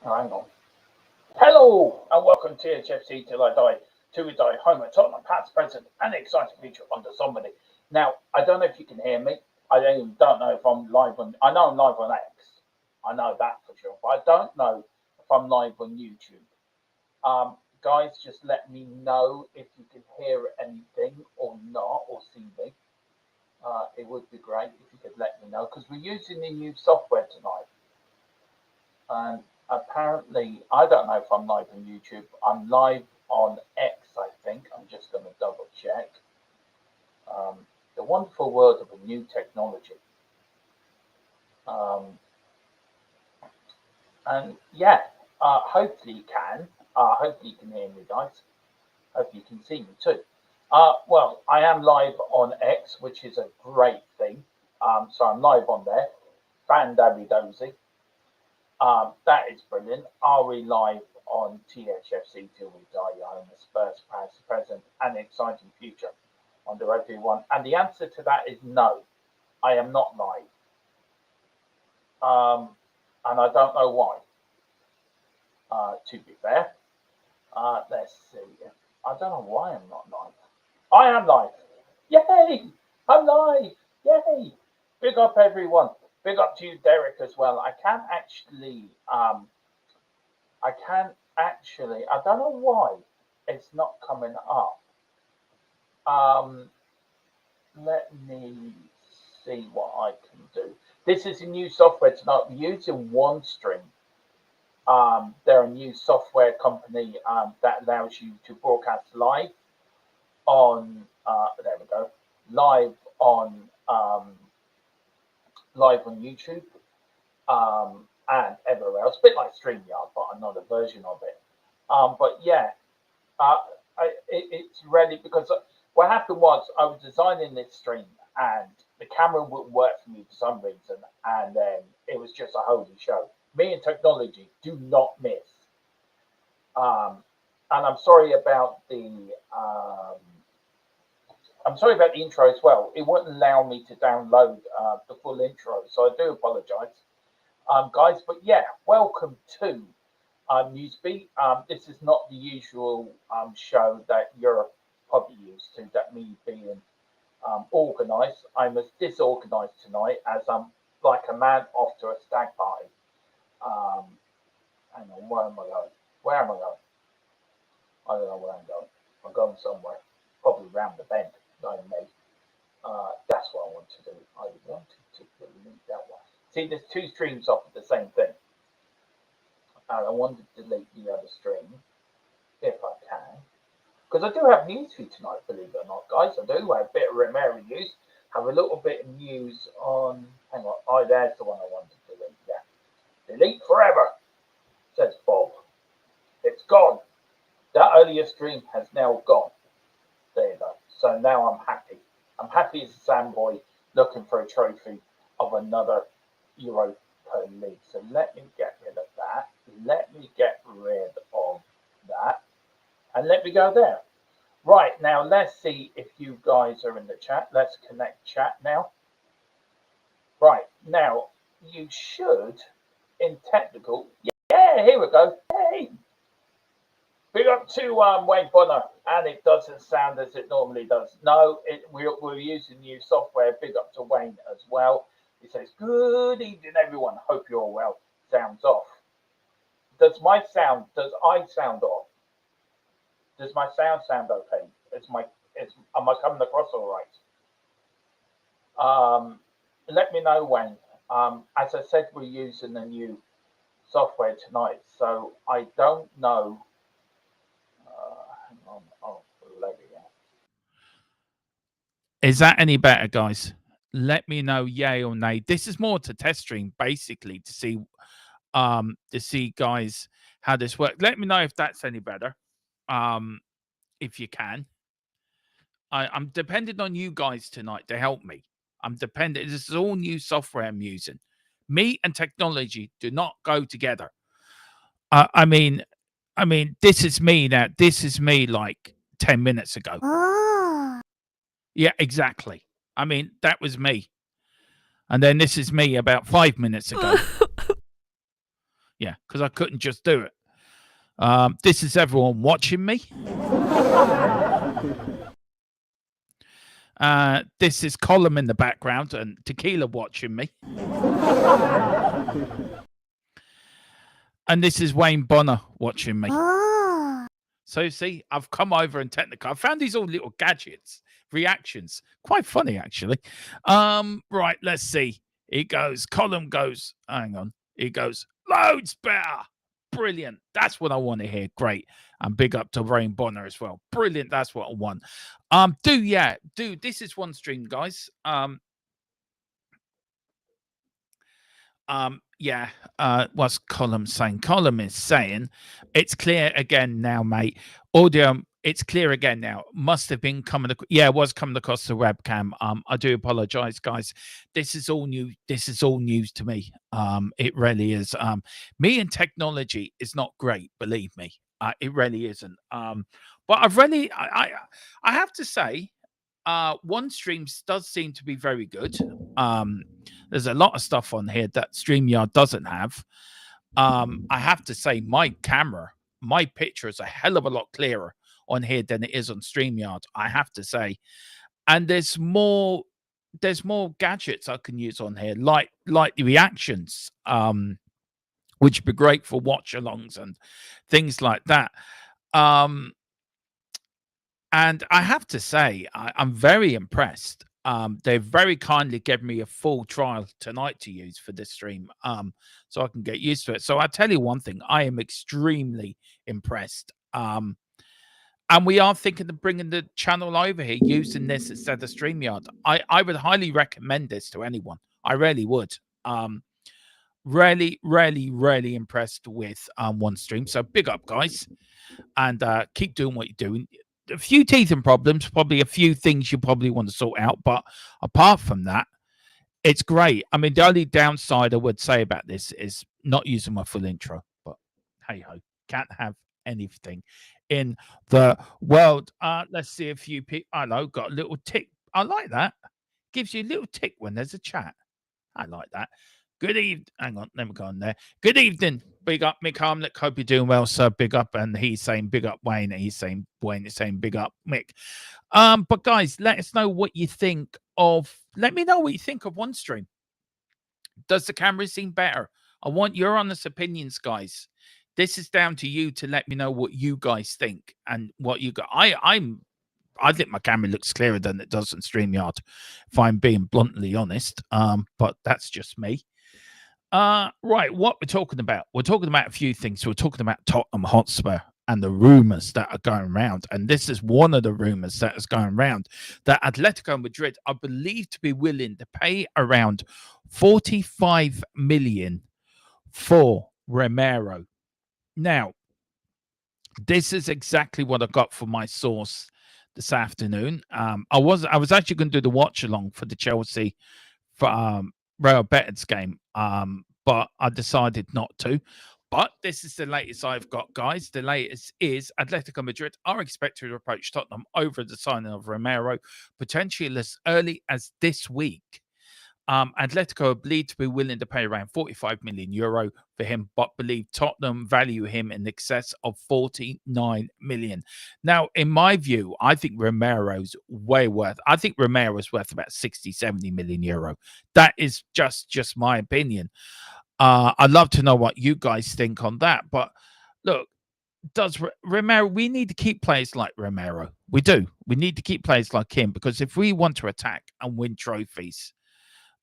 hang on. Hello and welcome to THFC Till I Die, Till We Die, home at Tottenham, past, present, and exciting future under somebody. Now, I don't know if you can hear me. I don't know if I'm live on. I know I'm live on X. I know that for sure, but I don't know if I'm live on YouTube. Guys, just let me know if you can hear anything or not, or see me. It would be great if you could let me know, because we're using the new software tonight. And apparently, I don't know if I'm live on YouTube. I'm live on X, I think. I'm just going to double check. The wonderful world of a new technology. And yeah, hopefully you can. Hopefully you can hear me, guys. Hopefully you can see me too. Well, I am live on X, which is a great thing. So I'm live on there. Fan-dabby-dozy. That is brilliant. Are we live on THFC Till We Die, Home, Spurs, past, present, and exciting future on the everyone? And the answer to that is no. I am not live. And I don't know why. To be fair, let's see. I don't know why I'm not live. I am live. Yay! I'm live. Yay! Big up everyone. Big up to you, Derek, as well. I don't know why it's not coming up. Let me see what I can do. This is a new software tonight. We're using OneStream. They're a new software company that allows you to broadcast live on, there we go, live on YouTube and everywhere else, a bit like StreamYard, but another version of it. But yeah, it's ready, because what happened was I was designing this stream and the camera wouldn't work for me for some reason, and then it was just a holy show. Me and technology do not miss. And I'm sorry about the intro as well. It wouldn't allow me to download the full intro, so I do apologize, guys. But yeah, welcome to Newsbeat. This is not the usual show that you're probably used to, that me being organized. I'm as disorganized tonight as I'm like a man off to a stag party. Hang on, where am I going? Where am I going? I don't know where I'm going. I'm going somewhere, probably round the bend, knowing me. That's what I want to do. I wanted to delete that one. See, there's two streams off of the same thing. And I want to delete the other stream, if I can. Because I do have news for you tonight, believe it or not, guys. I do have a bit of Romero news. Have a little bit of news on... Hang on. Oh, there's the one I wanted to delete. Yeah. Delete forever, says Bob. It's gone. That earlier stream has now gone. There you go. So now I'm happy. I'm happy as a sandboy looking for a trophy of another Europa League. So let me get rid of that. Let me get rid of that. And let me go there. Right, now let's see if you guys are in the chat. Let's connect chat now. Right, now you should, in technical, yeah, here we go. Hey! Big up to Wayne Bonner, and it doesn't sound as it normally does. No, we're using new software. Big up to Wayne as well. He says, good evening, everyone. Hope you're well. Sounds off. Does I sound off? Does my sound okay? Am I coming across all right? Let me know, Wayne. As I said, we're using the new software tonight, so I don't know. Hang on. Oh, bloody hell. Is that any better, guys? Let me know, yay or nay. This is more to test stream, basically, to see guys how this works. Let me know if that's any better. If you can. I'm dependent on you guys tonight to help me. I'm dependent. This is all new software I'm using. Me and technology do not go together. I mean, this is me now. This is me like 10 minutes ago. Oh. Yeah, exactly. I mean, that was me. And then this is me about 5 minutes ago. Yeah, because I couldn't just do it. This is everyone watching me. This is Column in the background and Tequila watching me. And this is Wayne Bonner watching me. So see, I've come over in technical. I found these all little gadgets, reactions. Quite funny, actually. Right, let's see. It goes, Column goes, hang on. It goes, loads better. Brilliant. That's what I want to hear. Great. And big up to Wayne Bonner as well. Brilliant. That's what I want. Do this is one stream, guys. What's Column saying? Column is saying it's clear again now, mate. Audio, it's clear again now. Must have been coming. It was coming across the webcam. I do apologize, guys. This is all new. This is all news to me. It really is. Me and technology is not great, believe me. It really isn't. But I have to say, one streams does seem to be very good. There's a lot of stuff on here that StreamYard doesn't have. I have to say, my camera, my picture is a hell of a lot clearer on here than it is on StreamYard. I have to say, and there's more gadgets I can use on here, like the reactions, which would be great for watch-alongs and things like that. And I have to say, I'm very impressed. They've very kindly given me a full trial tonight to use for this stream, so I can get used to it. So I tell you one thing, I am extremely impressed. And we are thinking of bringing the channel over here, using this instead of StreamYard. I would highly recommend this to anyone. I really would. Really impressed with one stream. So big up, guys, and keep doing what you're doing. A few teething problems, probably a few things you probably want to sort out, but apart from that, it's great. I mean, the only downside I would say about this is not using my full intro, but hey ho, can't have anything in the world. Let's see a few people. I know, got a little tick. I like that. Gives you a little tick when there's a chat. I like that. Good evening. Hang on, let me go on there. Good evening. Big up, Mick Harmlet. Hope you're doing well, sir. Big up. And he's saying big up Wayne. And he's saying Wayne is saying big up Mick. But guys, let us know what you think of. Let me know what you think of one stream. Does the camera seem better? I want your honest opinions, guys. This is down to you to let me know what you guys think and what you got. I think my camera looks clearer than it does on StreamYard, if I'm being bluntly honest. But that's just me. Right, what we're talking about? We're talking about a few things. We're talking about Tottenham Hotspur and the rumours that are going around. And this is one of the rumours that is going around, that Atletico Madrid are believed to be willing to pay around 45 million for Romero. Now, this is exactly what I got from my source this afternoon. I was actually going to do the watch along for the Chelsea Real Betis game, but I decided not to. But this is the latest I've got, guys. The latest is Atletico Madrid are expected to approach Tottenham over the signing of Romero, potentially as early as this week. Atletico are believed to be willing to pay around 45 million euro for him, but believe Tottenham value him in excess of 49 million. Now, in my view, I think Romero's worth about 60, 70 million euro. That is just my opinion. I'd love to know what you guys think on that. But look, does Romero, we need to keep players like Romero. We do. We need to keep players like him, because if we want to attack and win trophies,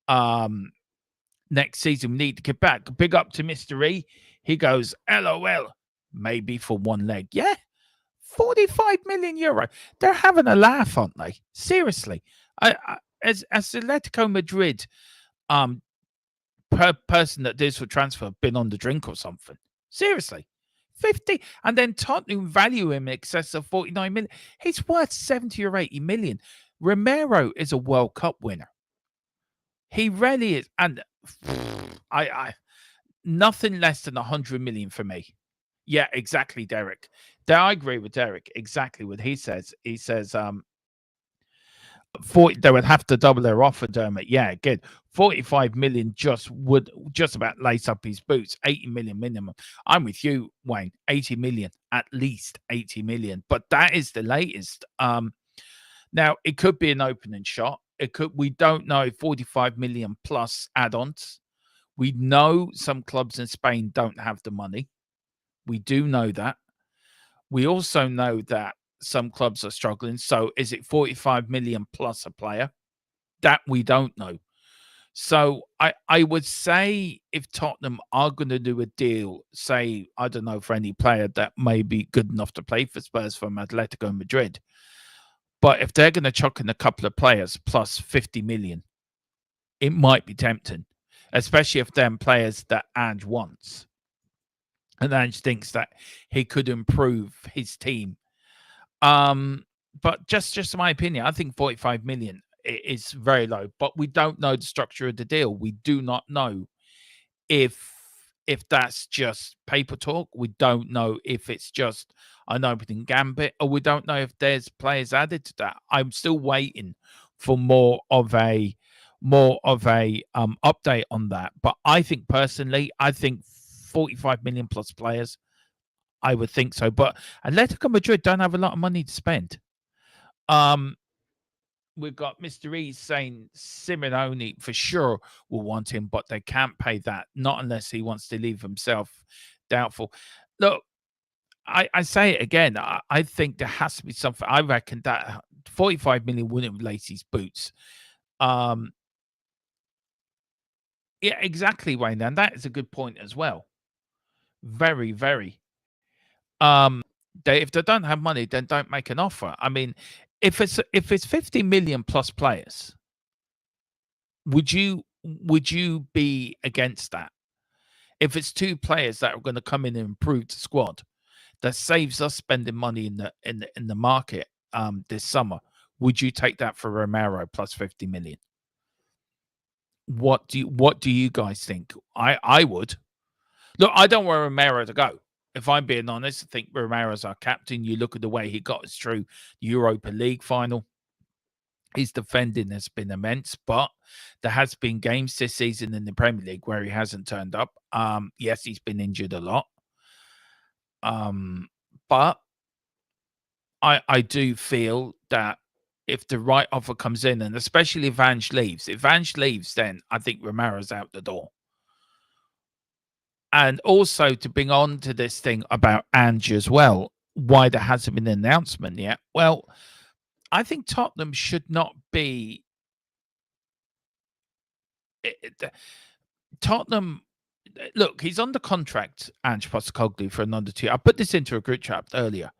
next season, we need to get back. Big up to Mr. E. He goes, LOL, maybe for one leg. Yeah, 45 million euro. They're having a laugh, aren't they? Seriously. As Atletico Madrid person that deals for transfer been on the drink or something? Seriously. 50, and then Tottenham value him in excess of 49 million. He's worth 70 or 80 million. Romero is a World Cup winner. He really is. And I nothing less than 100 million for me. Yeah, exactly, Derek. I agree with Derek. Exactly what he says. He says, 40, they would have to double their offer, Dermot. Yeah, good. 45 million would just about lace up his boots. 80 million minimum. I'm with you, Wayne. 80 million, at least 80 million. But that is the latest. Now it could be an opening shot. It could, we don't know, 45 million plus add-ons. We know some clubs in Spain don't have the money. We do know that. We also know that some clubs are struggling. So is it 45 million plus a player? That we don't know. So I would say if Tottenham are going to do a deal, say, I don't know, for any player that may be good enough to play for Spurs from Atletico Madrid, but if they're going to chuck in a couple of players plus 50 million, it might be tempting, especially if they're players that Ange wants. And Ange thinks that he could improve his team. But just my opinion, I think 45 million is very low, but we don't know the structure of the deal. We do not know if that's just paper talk. We don't know if it's just an opening gambit, or we don't know if there's players added to that. I'm still waiting for more of a update on that. But I think personally, I think 45 million plus players, I would think so. But Atletico Madrid don't have a lot of money to spend. We've got Mr. E saying Simeone for sure will want him, but they can't pay that, not unless he wants to leave himself. Doubtful. Look, I say it again. I think there has to be something. I reckon that 45 million wouldn't lace his boots. Yeah, exactly, Wayne. And that is a good point as well. Very, very. If they don't have money, then don't make an offer. I mean, if it's 50 million plus players, would you be against that? If it's two players that are going to come in and improve the squad, that saves us spending money in the market this summer, would you take that for Romero plus 50 million? What do you guys think? I would. Look, I don't want Romero to go. If I'm being honest, I think Romero's our captain. You look at the way he got us through the Europa League final. His defending has been immense, but there has been games this season in the Premier League where he hasn't turned up. Yes, he's been injured a lot. But I do feel that if the right offer comes in, and especially if Ange leaves, then I think Romero's out the door. And also to bring on to this thing about Ange as well, why there hasn't been an announcement yet. Well, I think Tottenham should not be. Tottenham, look, he's under contract, Ange Postecoglou, for another 2. I put this into a group chat earlier.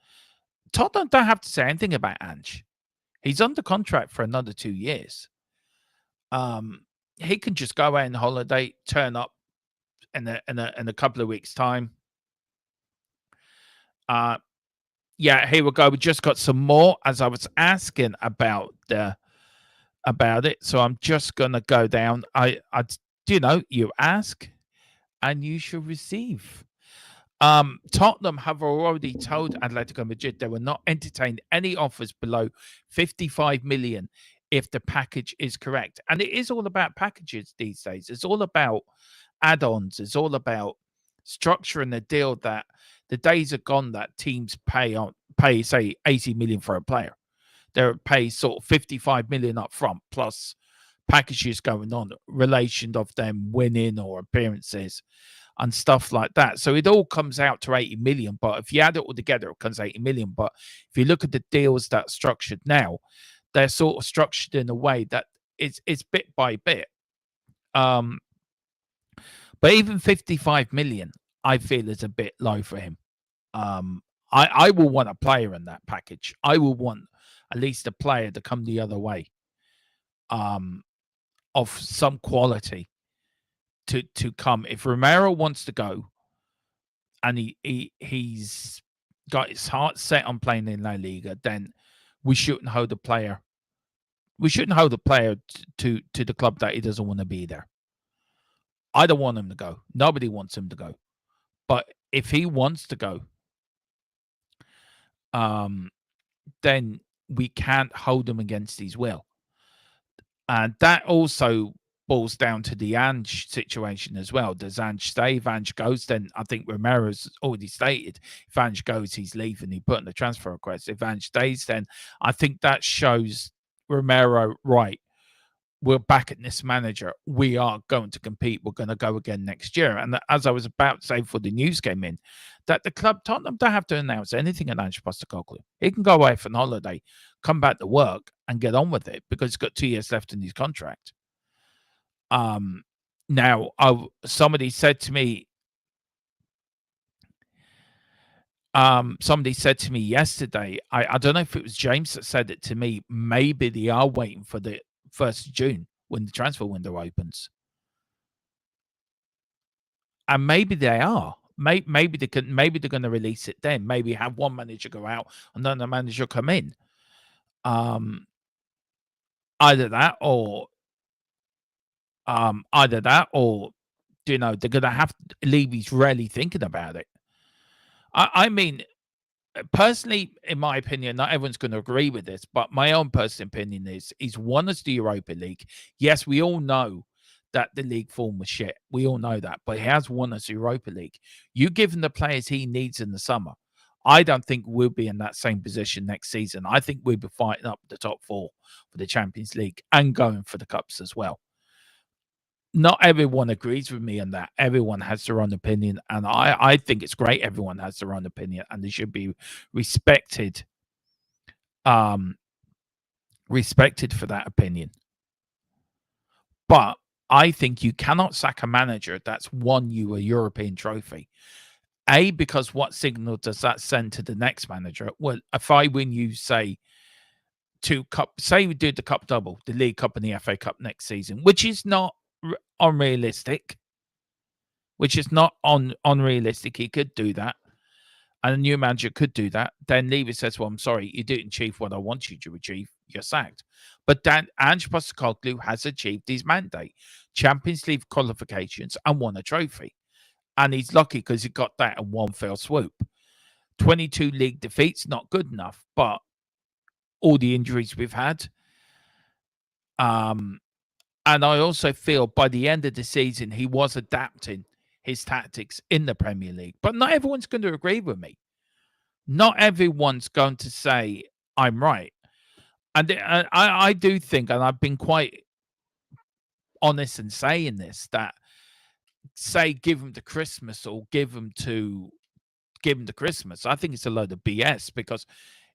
Tottenham don't have to say anything about Ange. He's under contract for another 2 years. He can just go away on holiday, turn up in a couple of weeks' time. Yeah, here we go. We just got some more as I was asking about it. So I'm just gonna go down. You ask and you shall receive. Tottenham have already told Atletico Madrid they will not entertain any offers below 55 million if the package is correct. And it is all about packages these days. It's all about add-ons. It's all about structuring a deal that the days are gone that teams pay say 80 million for a player. They pay sort of 55 million up front plus packages going on, relation of them winning or appearances and stuff like that. So it all comes out to 80 million. But if you add it all together, it comes 80 million. But if you look at the deals that are structured now, they're sort of structured in a way that it's bit by bit. But even 55 million, I feel is a bit low for him. I will want a player in that package. I will want at least a player to come the other way, of some quality to come. If Romero wants to go, and he's got his heart set on playing in La Liga, then we shouldn't hold the player. We shouldn't hold the player to the club that he doesn't want to be there. I don't want him to go. Nobody wants him to go. But if he wants to go, then we can't hold him against his will. And that also boils down to the Ange situation as well. Does Ange stay? If Ange goes, then I think Romero's already stated if Ange goes, he's leaving. He put in the transfer request. If Ange stays, then I think that shows Romero, right, we're back at this manager. We are going to compete. We're going to go again next year. And as I was about to say before the news came in, that the club, Tottenham, don't have to announce anything at Ange Postecoglou. He can go away for an holiday, come back to work, and get on with it because he's got 2 years left in his contract. Now, somebody said to me, yesterday, I don't know if it was James that said it to me, maybe they are waiting for the 1st of June when the transfer window opens. And maybe they are. Maybe they're going to release it then. Maybe have one manager go out and then the manager come in. Either that or they're going to have Levy's really thinking about it. I mean, personally, in my opinion, not everyone's going to agree with this, but my own personal opinion is he's won us the Europa League. Yes, we all know that the league form was shit. We all know that, but he has won us the Europa League. You give him the players he needs in the summer. I don't think we'll be in that same position next season. I think we'll be fighting up the top 4 for the Champions League and going for the cups as well. Not everyone agrees with me on that. Everyone has their own opinion, and I think it's great everyone has their own opinion, and they should be respected for that opinion. But I think you cannot sack a manager that's won you a European trophy. A, because what signal does that send to the next manager? Well, if I win you, say, 2 cup, say we do the cup double, the League Cup and the FA Cup next season, which is not unrealistic. Unrealistic. He could do that. And a new manager could do that. Then Levy says, well, I'm sorry, you didn't achieve what I want you to achieve. You're sacked. But then Ange Postecoglou has achieved his mandate. Champions League qualifications and won a trophy. And he's lucky because he got that in one fell swoop. 22 league defeats, not good enough. But all the injuries we've had. And I also feel by the end of the season, he was adapting his tactics in the Premier League. But not everyone's going to agree with me. Not everyone's going to say I'm right. And I do think, and I've been quite honest in saying this, that say give him to Christmas or give him to Christmas. I think it's a load of BS because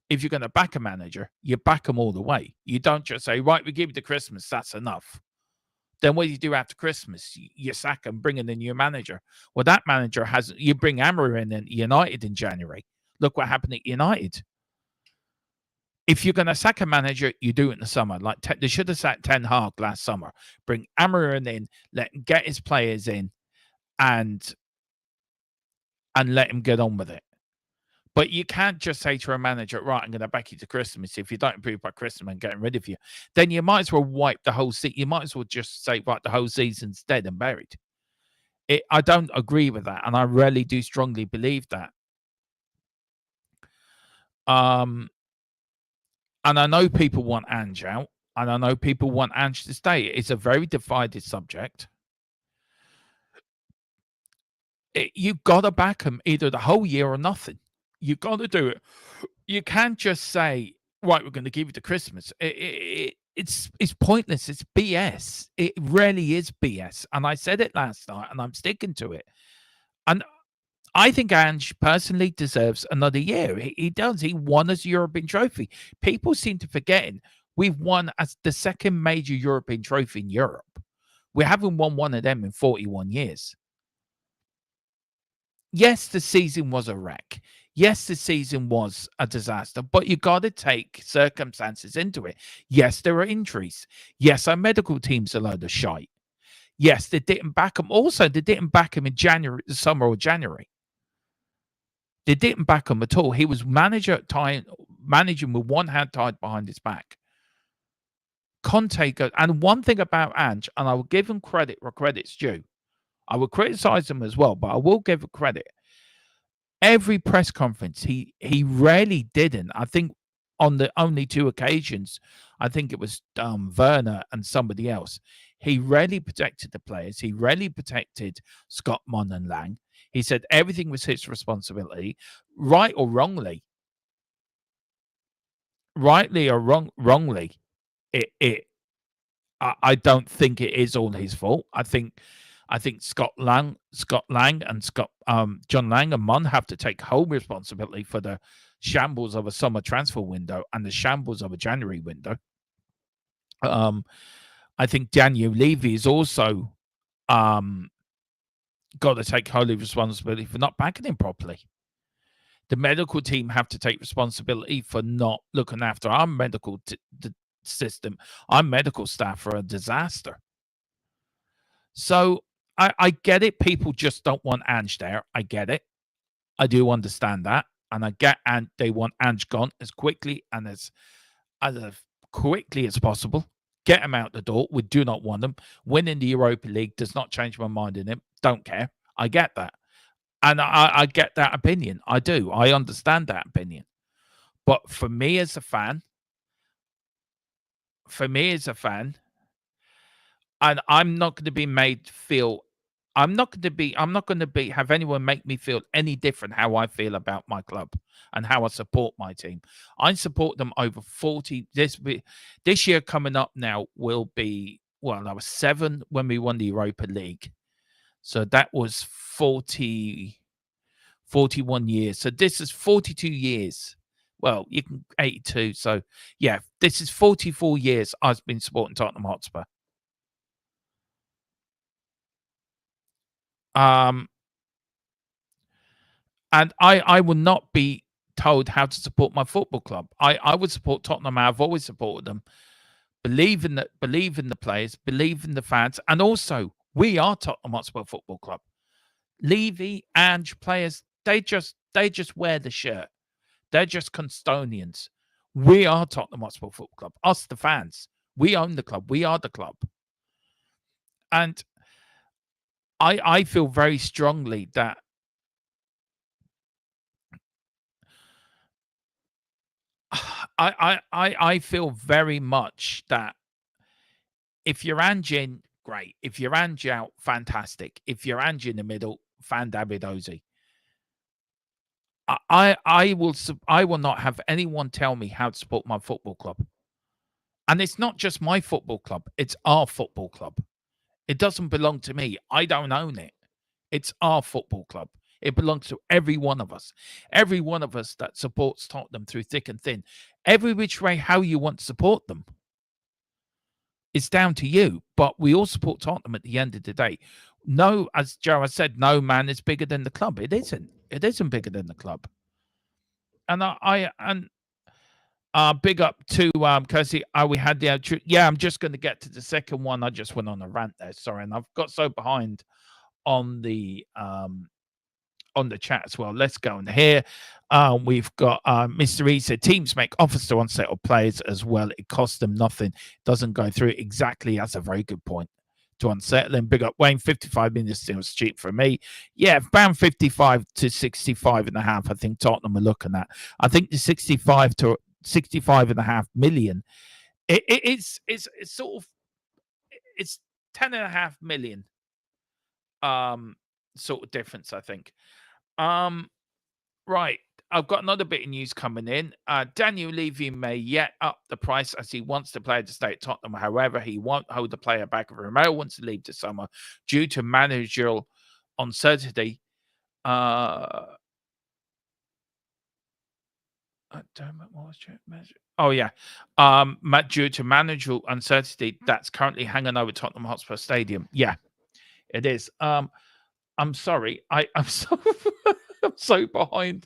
if you're going to back a manager, you back them all the way. You don't just say, right, we give you to Christmas, that's enough. Then what do you do after Christmas? You sack him, bring in a new manager. Well, that manager you bring Amber in United in January. Look what happened at United. If you're going to sack a manager, you do it in the summer. Like they should have sacked Ten Hag last summer. Bring Amarin in, let him get his players in, and let him get on with it. But you can't just say to a manager, right, I'm going to back you to Christmas. If you don't improve by Christmas, I'm getting rid of you. Then you might as well wipe the whole season. You might as well just say, right, the whole season's dead and buried. I don't agree with that, and I really do strongly believe that. And I know people want Ange out, and I know people want Ange to stay. It's a very divided subject. You've got to back him either the whole year or nothing. You've got to do it. You can't just say, right, we're going to give you to Christmas. It's pointless. It's BS. It really is BS. And I said it last night, and I'm sticking to it. And I think Ange personally deserves another year. He does. He won us a European trophy. People seem to forget we've won as the second major European trophy in Europe. We haven't won one of them in 41 years. Yes, the season was a wreck. Yes, the season was a disaster, but you got to take circumstances into it. Yes, there are injuries. Yes, our medical team's a load of shite. Yes, they didn't back him. Also, they didn't back him in January, summer or January. They didn't back him at all. He was managing with one hand tied behind his back. Conte goes, and one thing about Ange, and I will give him credit where credit's due. I will criticize him as well, but I will give him credit. Every press conference, he rarely didn't. I think on the only two occasions, I think it was Werner and somebody else. He really protected the players. He really protected Scott Mon and Lang. He said everything was his responsibility, right or wrongly. Rightly or wrongly, it I don't think it is all his fault. I think Scott Lang and John Lang and Mon have to take whole responsibility for the shambles of a summer transfer window and the shambles of a January window. I think Daniel Levy is also got to take wholly responsibility for not backing him properly. The medical team have to take responsibility for not looking after our medical system. Our medical staff are a disaster. So I get it. People just don't want Ange there. I get it. I do understand that, and I get and they want Ange gone as quickly and as quickly as possible. Get him out the door. We do not want him. Winning the Europa League does not change my mind in him. Don't care. I get that. And I get that opinion. I do. I understand that opinion. But for me as a fan, and I'm not going to be made feel I'm not going to be have anyone make me feel any different how I feel about my club and how I support my team. I support them over 40 this year coming up now will be well, I was 7 when we won the Europa League. So that was 41 years. So this is 42 years. Well, you can 82. So yeah, this is 44 years I've been supporting Tottenham Hotspur. Um, and I will not be told how to support my football club. I would support Tottenham. I've always supported them. Believe in the players, believe in the fans, and also we are Tottenham Hotspur Football Club. Levy, Ange, players, they just wear the shirt. They're just custodians. We are Tottenham Hotspur Football Club. Us, the fans, we own the club. We are the club, and I feel very strongly that I feel very much that if you're Ange in, great. If you're Ange out, fantastic. If you're Ange in the middle, fandabidozi. I will not have anyone tell me how to support my football club. And it's not just my football club, it's our football club. It doesn't belong to me. I don't own it. It's our football club. It belongs to every one of us. Every one of us that supports Tottenham through thick and thin. Every which way how you want to support them. It's down to you. But we all support Tottenham at the end of the day. No, as Joe has said, no man is bigger than the club. It isn't. It isn't bigger than the club. And big up to Kirsty. We had the outro. Yeah, I'm just going to get to the second one. I just went on a rant there. Sorry, and I've got so behind on the chat as well. Let's go in here. We've got Mr. E said teams make offers to unsettled players as well. It costs them nothing. Doesn't go through exactly. That's a very good point. To unsettle him. Big up Wayne. 55 million seems cheap for me. Yeah, around 55 to 65 and a half. I think Tottenham are looking at. I think the 65 to 65 and a half million. It's sort of it's 10 and a half million. Sort of difference, I think. Right. I've got another bit of news coming in. Daniel Levy may yet up the price as he wants the player to stay at Tottenham. However, he won't hold the player back if Romero wants to leave this summer due to managerial uncertainty. Oh yeah. Due to managerial uncertainty that's currently hanging over Tottenham Hotspur Stadium. Yeah, it is. I'm sorry. I'm so I'm so behind.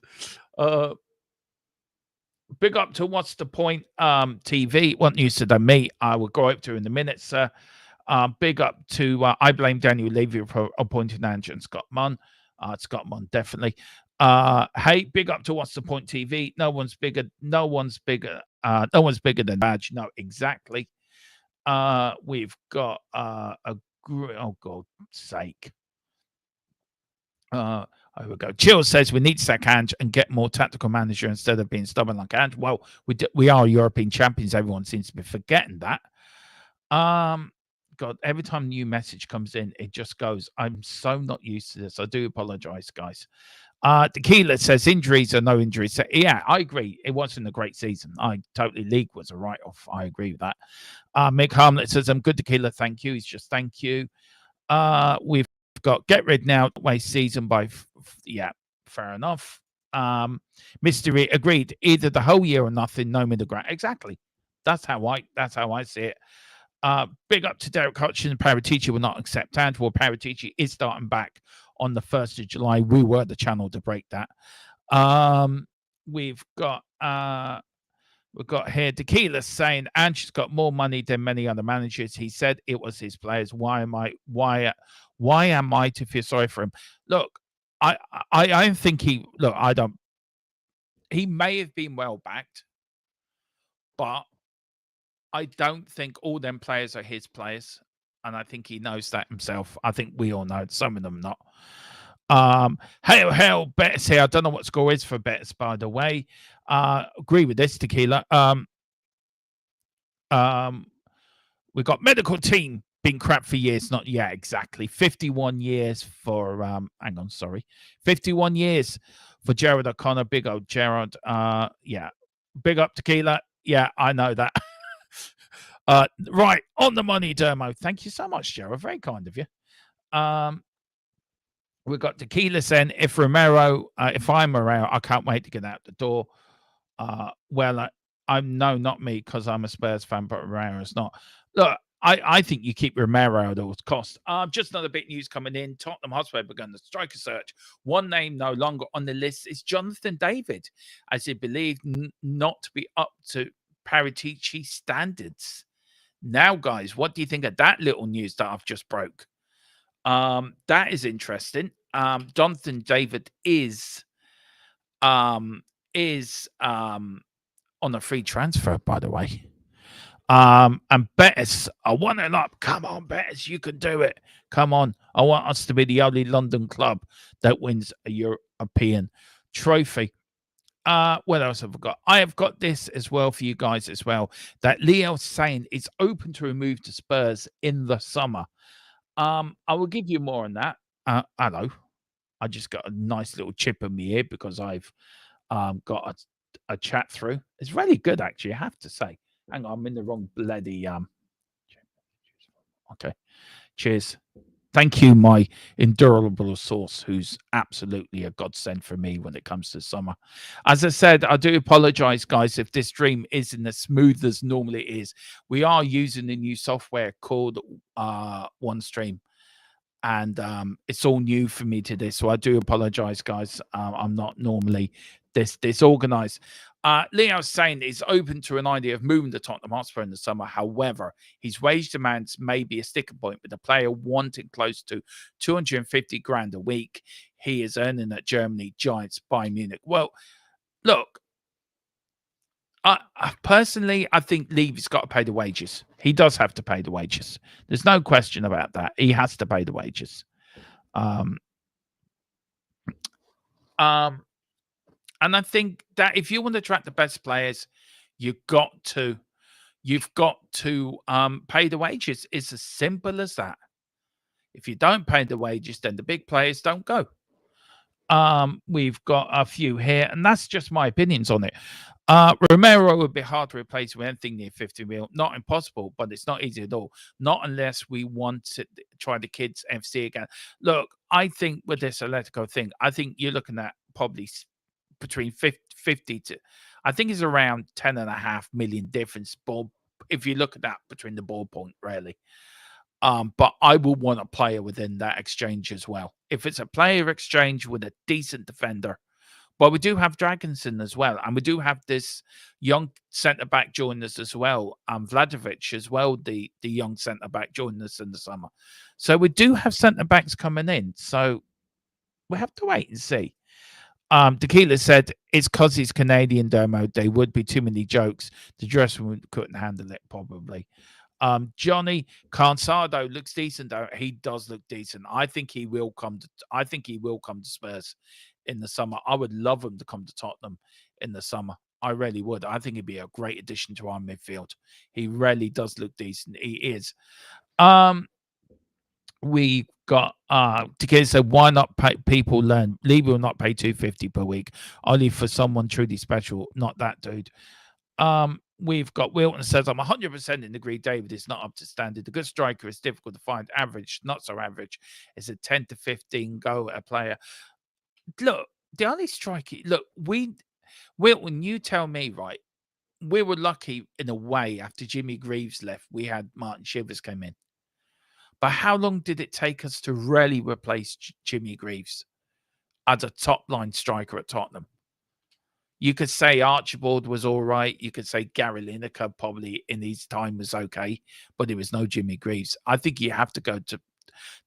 Big up to What's the Point TV. What news today, me? I will go up to in a minute, sir. Big up to I blame Daniel Levy for appointing Ange and Scott Munn. Scott Munn, definitely. Hey, big up to What's the Point TV. No one's bigger than Badge. No, exactly. We've got oh God's sake. Uh, here we go. Chill says we need to sack Ange and get more tactical manager instead of being stubborn like Ange. Well, we are European champions. Everyone seems to be forgetting that. Um, God, every time a new message comes in, it just goes. I'm so not used to this. I do apologize, guys. Tequila says injuries or no injuries. So, yeah, I agree. It wasn't a great season. I totally league was a write off. I agree with that. Mick Hamlet says I'm good. Tequila, thank you. He's just thank you. We've got get rid now. Waste season by yeah, fair enough. Mystery agreed. Either the whole year or nothing. No middle ground. Exactly. That's how I see it. Big up to Derek Hutchins. Paratici will not accept and well, Paratici is starting back on the 1st of July. We were the channel to break that. We've got here Tequila saying Ange's got more money than many other managers. He said it was his players. Why am I to feel sorry for him? Look, I think he may have been well backed, but I don't think all them players are his players. And I think he knows that himself. I think we all know it. Some of them not. Hell, Betts here. I don't know what score is for Betts, by the way. Agree with this, Tequila. We got medical team been crap for years. Not yeah, exactly. 51 years for hang on, sorry. 51 years for Jared O'Connor. Big old Jared. Yeah. Big up Tequila. Yeah, I know that. Right, on the money, Dermo. Thank you so much, Jared. Very kind of you. We've got Tequila saying, if I'm Romero, I can't wait to get out the door. I'm no, not me, because I'm a Spurs fan, but Romero's not. Look, I think you keep Romero at all costs. Just another bit news coming in. Tottenham Hotspur begun the striker search. One name no longer on the list is Jonathan David, as he believed not to be up to Paratici standards. Now, guys, what do you think of that little news that I've just broke? That is interesting. Jonathan David is on a free transfer, by the way. And Betis, I want it up. Come on, Betis, you can do it. Come on. I want us to be the only London club that wins a European trophy. What else have I got? I have got this as well for you guys as well. That Leo saying it's open to remove to Spurs in the summer. I will give you more on that. Hello. I just got a nice little chip in my ear because I've got a chat through. It's really good, actually, I have to say. Hang on, I'm in the wrong bloody okay. Cheers. Thank you, my endurable source, who's absolutely a godsend for me when it comes to summer. As I said, I do apologize, guys, if this stream isn't as smooth as normally it is. We are using a new software called OneStream, and it's all new for me today, so I do apologize, guys. I'm not normally this disorganized. Leo's saying he's open to an idea of moving to Tottenham Hotspur in the summer. However, his wage demands may be a sticking point with the player wanting close to 250 grand a week he is earning at Germany Giants Bayern Munich. Well, look, personally, I think Levy's got to pay the wages. He does have to pay the wages. There's no question about that. He has to pay the wages. And I think that if you want to attract the best players, you've got to pay the wages. It's as simple as that. If you don't pay the wages, then the big players don't go. We've got a few here, and that's just my opinions on it. Romero would be hard to replace with anything near 50 mil. Not impossible, but it's not easy at all. Not unless we want to try the kids FC again. Look, I think with this Atletico thing, I think you're looking at probably between 50 to, I think it's around 10.5 million difference. If you look at that between the ballpoint, really. But I will want a player within that exchange as well. If it's a player exchange with a decent defender, but we do have Dragonson as well, and we do have this young centre back join us as well, Vladovic as well, the young centre back joining us in the summer. So we do have centre backs coming in. So we have to wait and see. Tequila said it's because he's Canadian, Dermo. There would be too many jokes. The dressing room couldn't handle it, probably. Johnny Cansado looks decent though. He does look decent. I think he will come to. I think he will come to Spurs in the summer. I would love him to come to Tottenham in the summer. I really would. I think he'd be a great addition to our midfield. He really does look decent. He is. Um, we got Takeda said, why not pay people learn? Lee will not pay 250 per week, only for someone truly special. Not that dude. We've got Wilton says, I'm 100% in agree. David is not up to standard. The good striker is difficult to find. Average, not so average. It's a 10 to 15 go a player. Look, the only striker. Look, Wilton, you tell me, right? We were lucky in a way after Jimmy Greaves left. We had Martin Shivers came in. But how long did it take us to really replace Jimmy Greaves as a top line striker at Tottenham? You could say Archibald was all right. You could say Gary Lineker probably in his time was okay, but it was no Jimmy Greaves. I think you have to go to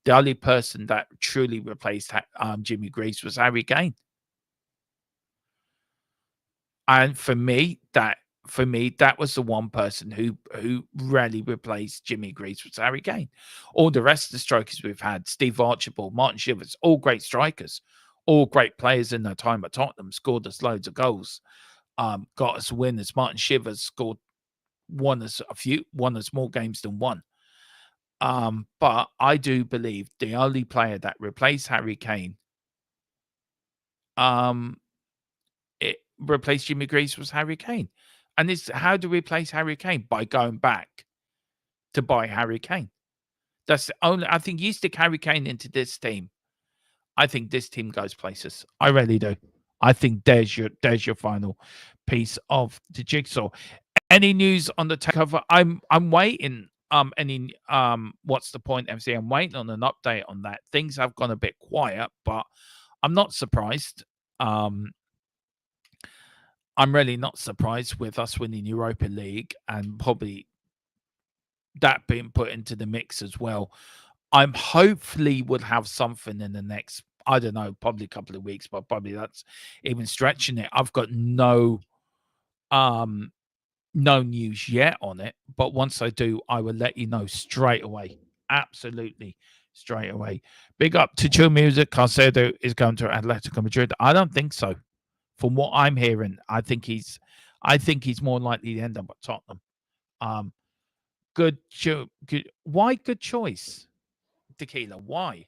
the only person that truly replaced Jimmy Greaves was Harry Kane. And for me, that was the one person who really replaced Jimmy Greaves was Harry Kane. All the rest of the strikers we've had, Steve Archibald, Martin Shivers, all great strikers, all great players in their time at Tottenham, scored us loads of goals, got us winners. Martin Shivers scored won us more games than one. But I do believe the only player that replaced Harry Kane, it replaced Jimmy Greaves was Harry Kane. And it's how do we replace Harry Kane? By going back to buy Harry Kane. That's the only. I think you stick Harry Kane into this team. I think this team goes places. I really do. I think there's your final piece of the jigsaw. Any news on the takeover? I'm waiting. What's the point, MC? I'm waiting on an update on that. Things have gone a bit quiet, but I'm not surprised. I'm really not surprised with us winning Europa League and probably that being put into the mix as well. I'm hopefully would have something in the next, I don't know, probably a couple of weeks, but probably that's even stretching it. I've got no news yet on it, but once I do, I will let you know straight away. Absolutely straight away. Big up to Chill Music. Caicedo is going to Atletico Madrid. I don't think so. From what I'm hearing, I think he's more likely to end up at Tottenham. Good. Why good choice, Tequila? Why?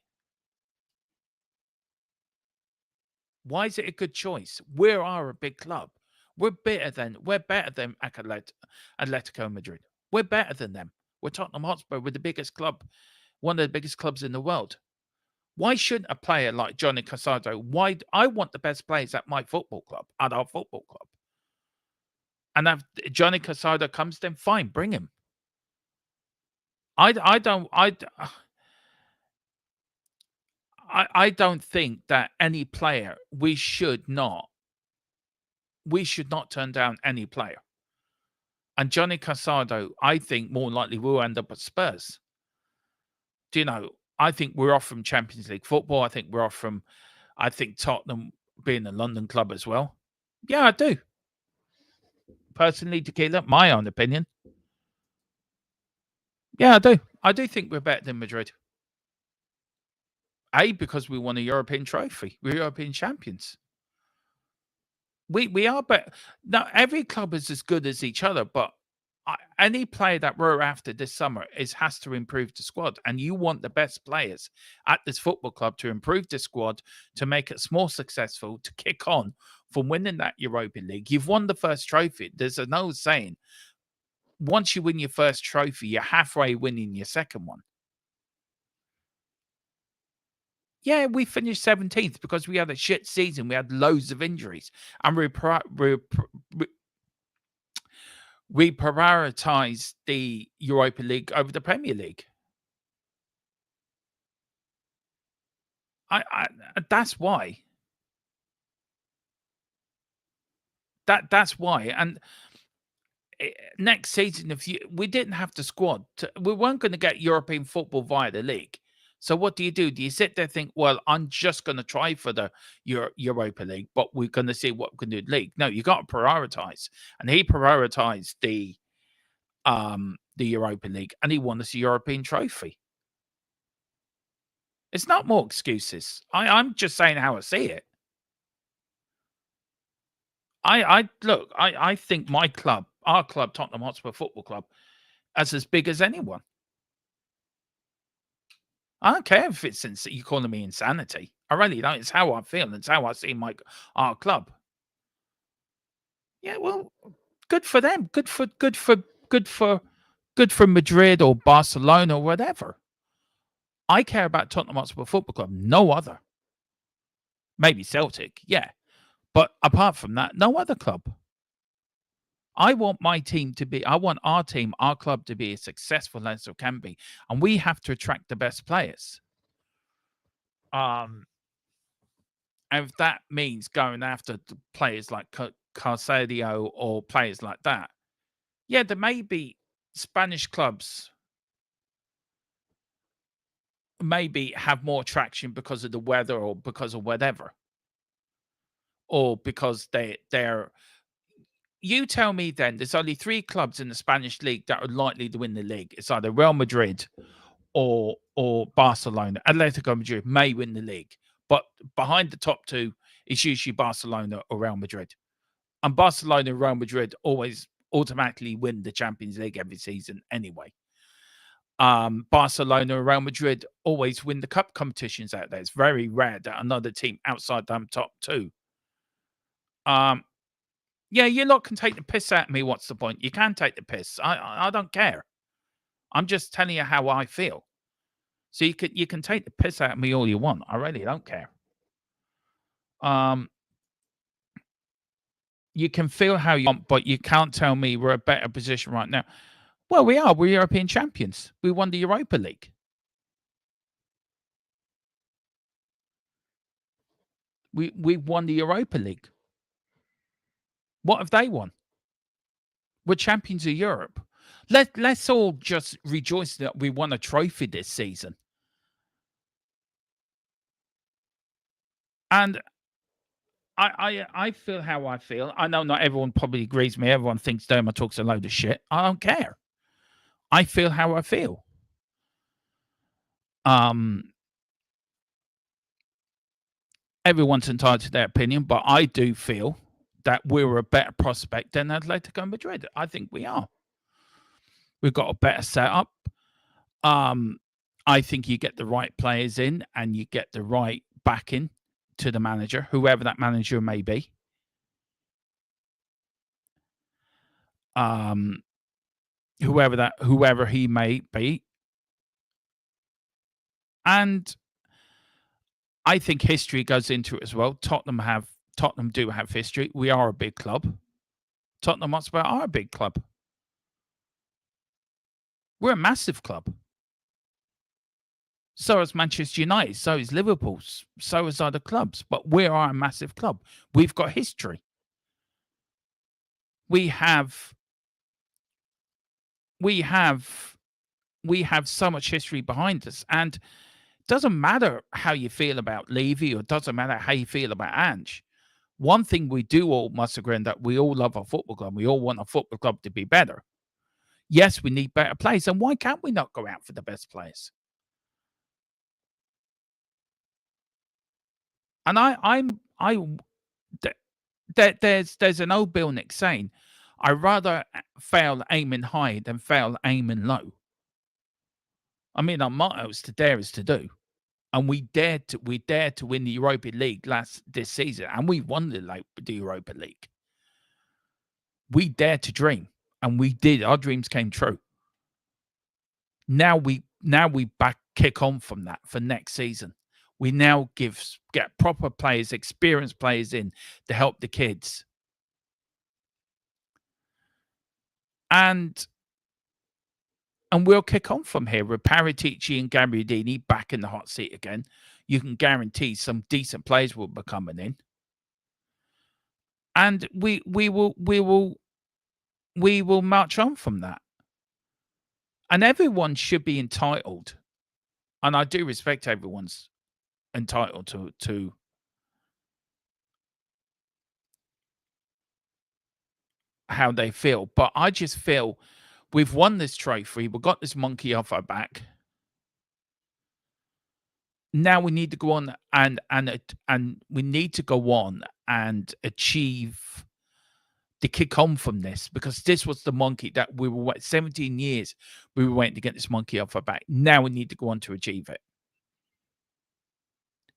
Why is it a good choice? We are a big club. We're better than Atletico Madrid. We're better than them. We're Tottenham Hotspur. We're the biggest club, one of the biggest clubs in the world. Why shouldn't a player like Johnny Casado? Why I want the best players at my football club, at our football club. And if Johnny Casado comes, then fine, bring him. I don't think that any player we should not turn down any player. And Johnny Casado, I think more likely will end up at Spurs. Do you know? I think we're off from Champions League football. I think Tottenham being a London club as well. Yeah, I do. Personally, Tequila, my own opinion. Yeah, I do. I do think we're better than Madrid. Because we won a European trophy. We're European champions. We are better. Now, every club is as good as each other, but any player that we're after this summer has to improve the squad. And you want the best players at this football club to improve the squad, to make it more successful, to kick on from winning that Europa League. You've won the first trophy. There's an old saying, once you win your first trophy, you're halfway winning your second one. Yeah, we finished 17th because we had a shit season. We had loads of injuries. And we prioritized the Europa League over the Premier League. That's why. That's why. And next season, we didn't have the squad, we weren't going to get European football via the league. So what do? Do you sit there and think, well, I'm just going to try for the Europa League, but we're going to see what we can do in the league? No, you got to prioritize. And he prioritized the the Europa League and he won us a European trophy. It's not more excuses. I'm just saying how I see it. I think my club, our club, Tottenham Hotspur Football Club, as big as anyone. I don't care if it's you're calling me insanity. I really don't. It's how I feel. It's how I see our club. Yeah, well, good for them. Good for Madrid or Barcelona or whatever. I care about Tottenham Hotspur Football Club. No other. Maybe Celtic, yeah. But apart from that, no other club. I want our team, our club to be as successful as it can be. And we have to attract the best players. And if that means going after players like Carcedio or players like that, yeah, there may be Spanish clubs maybe have more traction because of the weather or because of whatever. Or because they're you tell me then there's only 3 clubs in the Spanish league that are likely to win the league. It's either Real Madrid or Barcelona. Atletico Madrid may win the league, but behind the top 2 it's usually Barcelona or Real Madrid. And Barcelona and Real Madrid always automatically win the Champions League every season anyway. Barcelona and Real Madrid always win the cup competitions out there. It's very rare that another team outside them top 2. Yeah, you lot can take the piss at me. What's the point? You can take the piss. I don't care. I'm just telling you how I feel. So you can take the piss out of me all you want. I really don't care. You can feel how you want, but you can't tell me we're a better position right now. Well, we are. We're European champions. We won the Europa League. We won the Europa League. What have they won? We're champions of Europe. Let's all just rejoice that we won a trophy this season. And I feel how I feel. I know not everyone probably agrees with me. Everyone thinks Derma talks a load of shit. I don't care. I feel how I feel. Everyone's entitled to their opinion, but I do feel that we're a better prospect than Atletico Madrid. I think we are. We've got a better setup. I think you get the right players in and you get the right backing to the manager, whoever that manager may be. Whoever he may be. And I think history goes into it as well. Tottenham do have history. We are a big club. Tottenham Hotspur are a big club. We're a massive club. So is Manchester United. So is Liverpool. So is other clubs. But we are a massive club. We've got history. We have so much history behind us. And it doesn't matter how you feel about Levy or it doesn't matter how you feel about Ange. One thing we do all must agree on that we all love our football club. We all want our football club to be better. Yes, we need better players. And why can't we not go out for the best players? And there's an old Bill Nick saying, I rather fail aiming high than fail aiming low. I mean, our motto is to dare is to do. And we dared to win the Europa League this season, and we won the Europa League. We dared to dream, and we did. Our dreams came true. Now we kick on from that for next season. We now get proper players, experienced players in to help the kids. And we'll kick on from here with Paratici and Gabbiadini back in the hot seat again. You can guarantee some decent players will be coming in. And we will march on from that. And everyone should be entitled, and I do respect everyone's entitled to how they feel. But I just feel We've won this trophy. We've got this monkey off our back. Now we need to go on and we need to go on and achieve the kick on from this, because this was the monkey that we were 17 years we were waiting to get this monkey off our back. Now we need to go on to achieve it.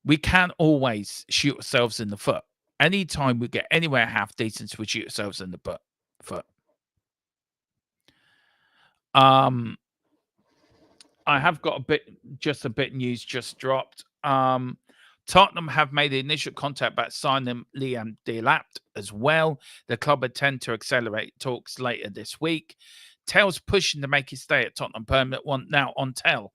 We can't always shoot ourselves in the foot. Anytime we get anywhere half decent, we shoot ourselves in the foot. I have got a bit news just dropped. Tottenham have made the initial contact about signing Liam Delap as well. The club intend to accelerate talks later this week. Tell's pushing to make his stay at Tottenham permanent one. Now on Tell,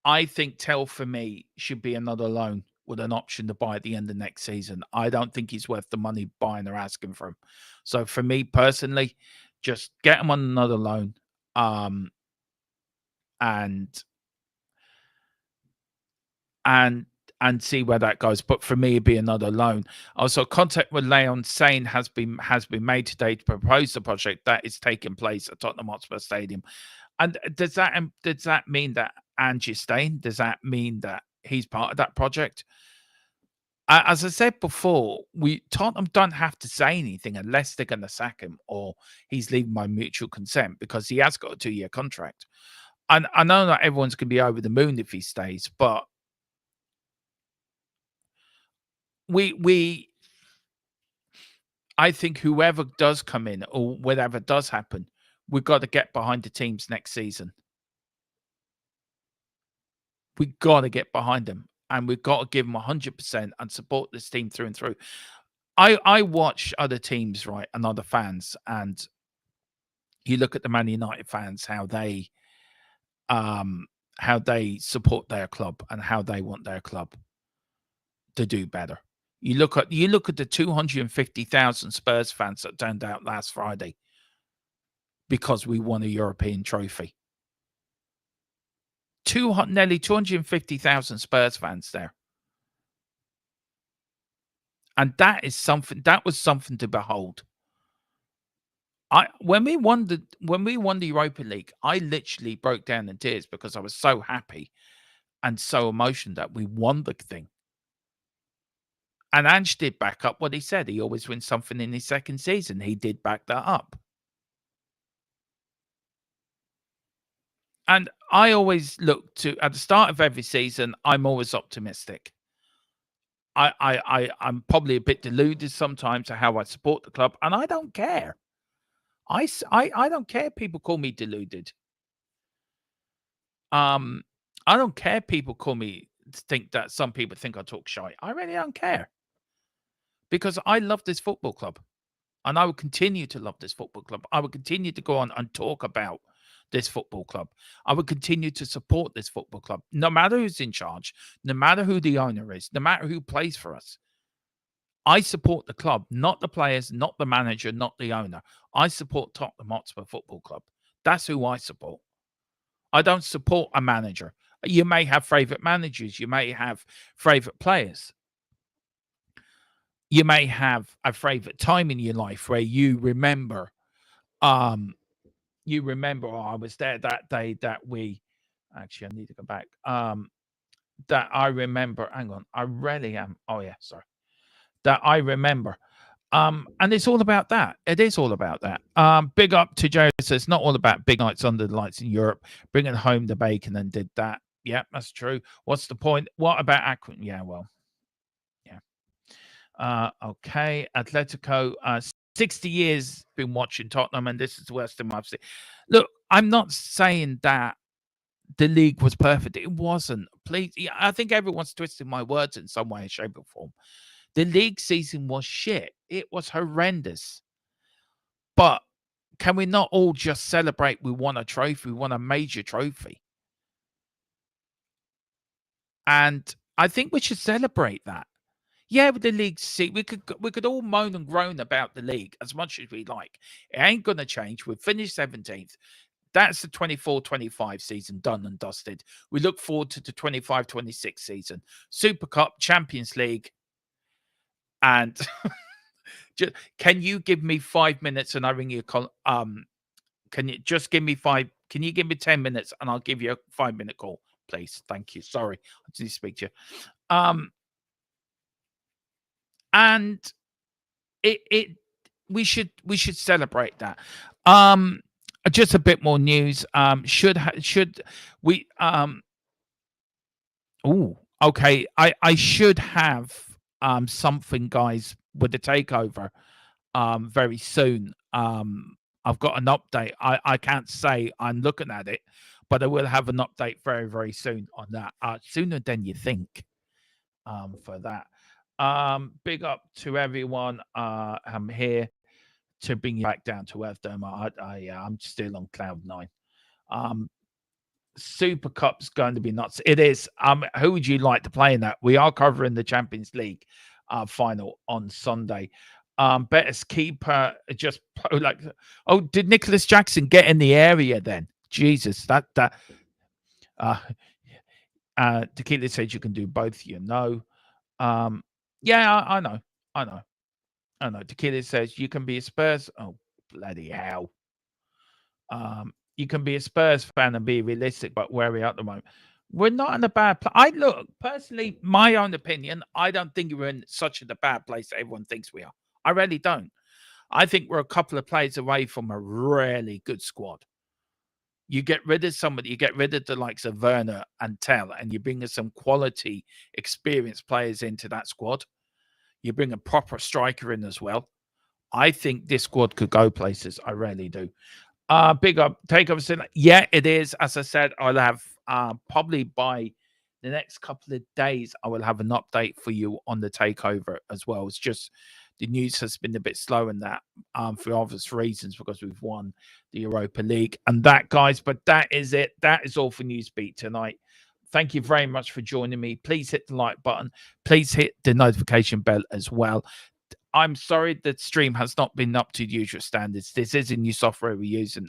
I think Tell for me should be another loan with an option to buy at the end of next season. I don't think he's worth the money buying or asking for him. So for me personally, just get him on another loan. And see where that goes. But for me, it'd be another loan. Also, contact with Leon Sane has been made today to propose the project that is taking place at Tottenham Hotspur Stadium. And does that mean that Angie's staying? Does that mean that he's part of that project? As I said before, Tottenham don't have to say anything unless they're going to sack him or he's leaving by mutual consent, because he has got a 2-year contract. And I know that everyone's going to be over the moon if he stays, but I think whoever does come in or whatever does happen, we've got to get behind the teams next season. We've got to get behind them, and we've got to give them 100% and support this team through and through. I watch other teams, right, and other fans, and you look at the Man United fans, how they support their club and how they want their club to do better. You look at the 250,000 Spurs fans that turned out last Friday because we won a European trophy. Nearly 250,000 Spurs fans there. And that was something to behold. When we won the Europa League, I literally broke down in tears because I was so happy and so emotional that we won the thing. And Ange did back up what he said. He always wins something in his second season. He did back that up. And I always look to, at the start of every season, I'm always optimistic. I'm probably a bit deluded sometimes to how I support the club, and I don't care. I don't care if people call me deluded. I don't care people call me, think that some people think I talk shy. I really don't care. Because I love this football club. And I will continue to love this football club. I will continue to go on and talk about this football club. I will continue to support this football club, no matter who's in charge, no matter who the owner is, no matter who plays for us. I support the club, not the players, not the manager, not the owner. I support Tottenham Hotspur Football Club. That's who I support. I don't support a manager. You may have favourite managers. You may have favourite players. You may have a favourite time in your life where you remember, oh, I was there that day that we, actually, I need to go back. That I remember, hang on, I really am. Oh, yeah, sorry. That I remember. And it's all about that. It is all about that. Big up to Joe. So it's not all about big nights under the lights in Europe, bringing home the bacon and did that. Yeah, that's true. What's the point? What about Aquin? Yeah, well, yeah. Okay. Atletico, 60 years been watching Tottenham, and this is the worst thing I've seen. Look, I'm not saying that the league was perfect. It wasn't. Please, I think everyone's twisting my words in some way, shape, or form. The league season was shit. It was horrendous. But can we not all just celebrate we won a trophy? We won a major trophy. And I think we should celebrate that. Yeah, with the league, we could all moan and groan about the league as much as we like. It ain't going to change. We've finished 17th. That's the 24-25 season done and dusted. We look forward to the 25-26 season. Super Cup, Champions League. And can you give me 5 minutes and I ring you Can you just give me 5? Can you give me 10 minutes and I'll give you a 5-minute call, please? Thank you. Sorry, I just need to speak to you. And it we should celebrate that. Um, just a bit more news. Should we Oh, okay. I should have something, guys, with the takeover very soon. I've got an update. I can't say I'm looking at it, but I will have an update very, very soon on that. Sooner than you think. For that. Big up to everyone. I'm here to bring you back down to earth, Derma. I'm still on cloud nine. Um, Super Cup's going to be nuts. It is. Who would you like to play in that? We are covering the Champions League final on Sunday. Betters keeper just like. Oh, did Nicholas Jackson get in the area then? Jesus, that. Uh, Tequila says you can do both. You know. Yeah, I know. I know. I know. Tequila says you can be a Spurs. Oh, bloody hell. You can be a Spurs fan and be realistic, but where we are at the moment, we're not in a bad place. I look personally, my own opinion. I don't think we're in such a bad place that everyone thinks we are. I really don't. I think we're a couple of players away from a really good squad. You get rid of somebody, you get rid of the likes of Werner and Tell, and you bring in some quality, experienced players into that squad. You bring a proper striker in as well. I think this squad could go places. I really do. Big up takeover. Yeah, it is. As I said, I'll have probably by the next couple of days, I will have an update for you on the takeover as well. It's just the news has been a bit slow in that for obvious reasons because we've won the Europa League and that, guys. But that is it. That is all for Newsbeat tonight. Thank you very much for joining me. Please hit the like button. Please hit the notification bell as well. I'm sorry that stream has not been up to usual standards. This is a new software we're using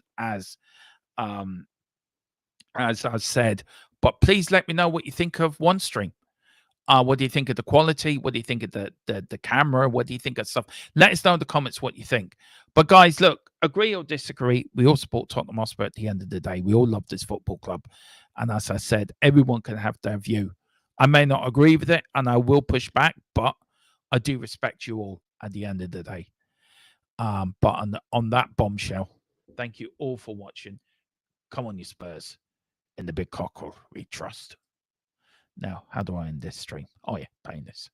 um as I said. But please let me know what you think of OneStream. What do you think of the quality? What do you think of the camera? What do you think of stuff? Let us know in the comments what you think. But guys, look, agree or disagree, we all support Tottenham Hotspur at the end of the day. We all love this football club. And as I said, everyone can have their view. I may not agree with it and I will push back, but I do respect you all at the end of the day. But on that bombshell, thank you all for watching. Come on, you Spurs. In the big cockerel we trust. Now, how do I end this stream? Oh, yeah, paying this.